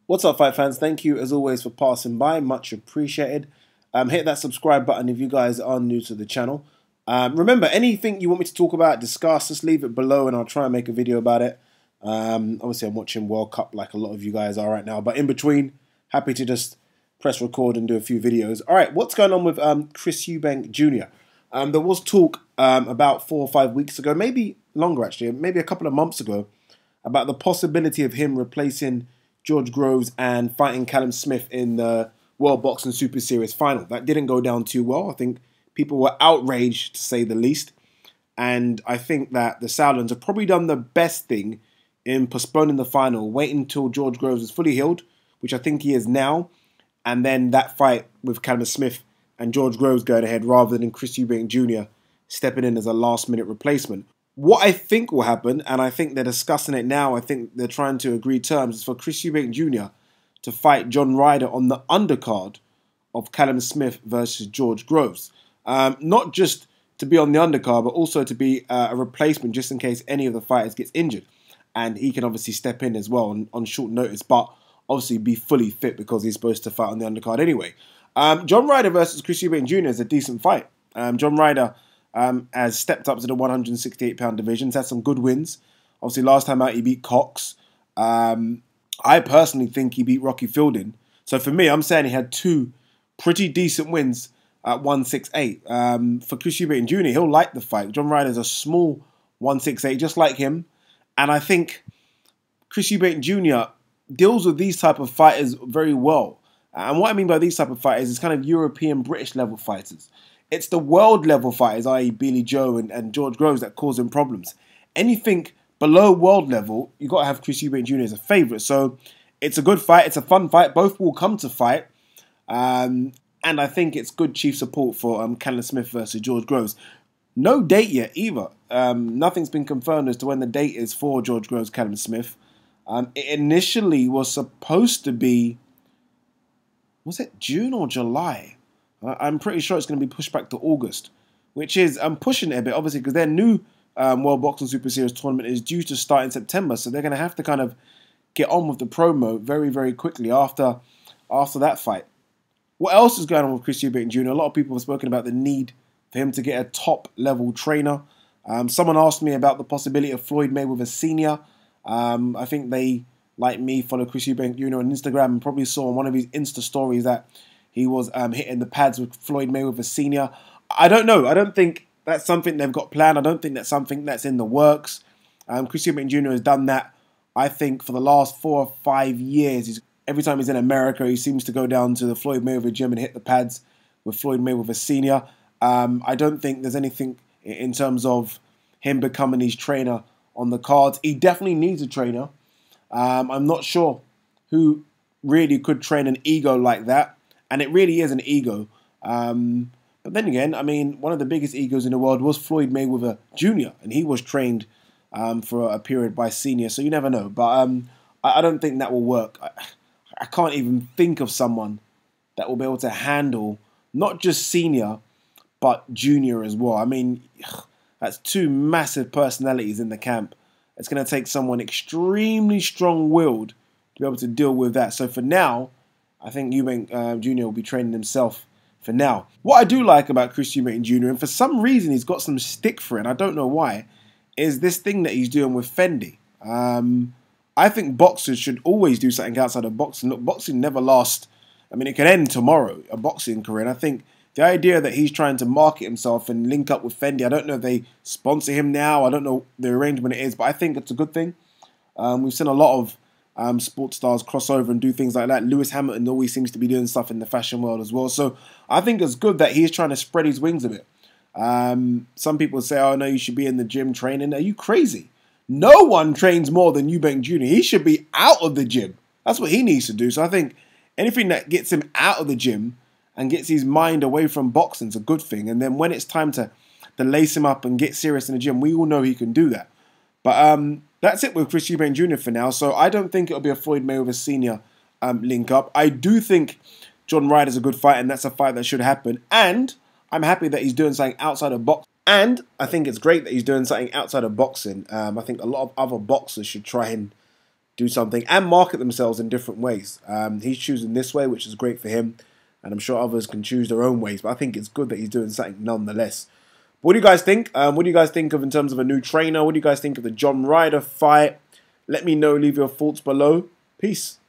What's up, fight fans? Thank you as always for passing by. Much appreciated. Hit that subscribe button if you guys are new to the channel. Remember, anything you want me to talk about, discuss, just leave it below and I'll try and make a video about it. Obviously, I'm watching World Cup like a lot of you guys are right now. But in between, happy to just press record and do a few videos. All right, what's going on with Eubank Jr.? There was talk about 4 or 5 weeks ago, maybe longer actually, maybe a couple of months ago, about the possibility of him replacing George Groves and fighting Callum Smith in the World Boxing Super Series final. That didn't go down too well. I think people were outraged, to say the least. And I think that the Sauerlands have probably done the best thing in postponing the final, waiting until George Groves is fully healed, which I think he is now, and then that fight with Callum Smith and George Groves going ahead rather than Eubank Jr. stepping in as a last-minute replacement. What I think will happen, and I think they're discussing it now, I think they're trying to agree terms, is for Eubank Jr. to fight John Ryder on the undercard of Callum Smith versus George Groves. Not just to be on the undercard, but also to be a replacement just in case any of the fighters gets injured. And he can obviously step in as well on short notice, but obviously be fully fit because he's supposed to fight on the undercard anyway. John Ryder versus Eubank Jr. is a decent fight. John Ryder has stepped up to the 168-pound division. He's had some good wins. Obviously, last time out, he beat Cox. I personally think he beat Rocky Fielding. So for me, I'm saying he had 2 pretty decent wins at 168. For Eubank Jr., he'll like the fight. John Ryder's a small 168, just like him. And I think Eubank Jr. deals with these type of fighters very well. And what I mean by these type of fighters is kind of European, British level fighters. It's the world level fighters, i.e. Billy Joe and George Groves, that cause him problems. Anything below world level, you've got to have Eubank Jr. as a favourite. So it's a good fight. It's a fun fight. Both will come to fight. And I think it's good chief support for Callum Smith versus George Groves. No date yet either. Nothing's been confirmed as to when the date is for George Groves, Callum Smith. It initially was supposed to be, was it June or July? I'm pretty sure it's going to be pushed back to August, which is, I'm pushing it a bit, obviously, because their new World Boxing Super Series tournament is due to start in September, so they're going to have to kind of get on with the promo very, very quickly after that fight. What else is going on with Eubank Jr.? A lot of people have spoken about the need for him to get a top-level trainer. Someone asked me about the possibility of Floyd Mayweather Sr. I think they, like me, follow Eubank Jr. on Instagram and probably saw on one of his Insta stories that he was hitting the pads with Floyd Mayweather Sr. I don't know. I don't think that's something they've got planned. I don't think that's something that's in the works. Eubank Jr. has done that, I think, for the last 4 or 5 years. Every time he's in America, he seems to go down to the Floyd Mayweather gym and hit the pads with Floyd Mayweather Sr. I don't think there's anything in terms of him becoming his trainer on the cards. He definitely needs a trainer. I'm not sure who really could train an ego like that. And it really is an ego. But then again, I mean, one of the biggest egos in the world was Floyd Mayweather Jr. And he was trained for a period by Senior. So you never know. But I don't think that will work. I can't even think of someone that will be able to handle not just Senior, but Junior as well. I mean, that's 2 massive personalities in the camp. It's going to take someone extremely strong-willed to be able to deal with that. So for now, I think Eubank Jr. will be training himself for now. What I do like about Eubank Jr., and for some reason he's got some stick for it, and I don't know why, is this thing that he's doing with FENDI. I think boxers should always do something outside of boxing. Look, boxing never lasts. I mean, it could end tomorrow, a boxing career, and I think the idea that he's trying to market himself and link up with FENDI, I don't know if they sponsor him now, I don't know the arrangement it is, but I think it's a good thing. We've seen a lot of sports stars cross over and do things like that. Lewis Hamilton always seems to be doing stuff in the fashion world as well. So I think it's good that he's trying to spread his wings a bit. Some people say, oh no, you should be in the gym training. Are you crazy? No one trains more than Eubank Jr. He should be out of the gym. That's what he needs to do. So I think anything that gets him out of the gym and gets his mind away from boxing is a good thing. And then when it's time to lace him up and get serious in the gym, we all know he can do that. But that's it with Eubank Jr. for now. So I don't think it'll be a Floyd Mayweather Sr. Link up. I do think John Ryder's a good fight, and that's a fight that should happen. And I'm happy that he's doing something outside of boxing. And I think it's great that he's doing something outside of boxing. I think a lot of other boxers should try and do something and market themselves in different ways. He's choosing this way, which is great for him, and I'm sure others can choose their own ways, but I think it's good that he's doing something nonetheless. What do you guys think? What do you guys think of in terms of a new trainer? What do you guys think of the John Ryder fight? Let me know. Leave your thoughts below. Peace.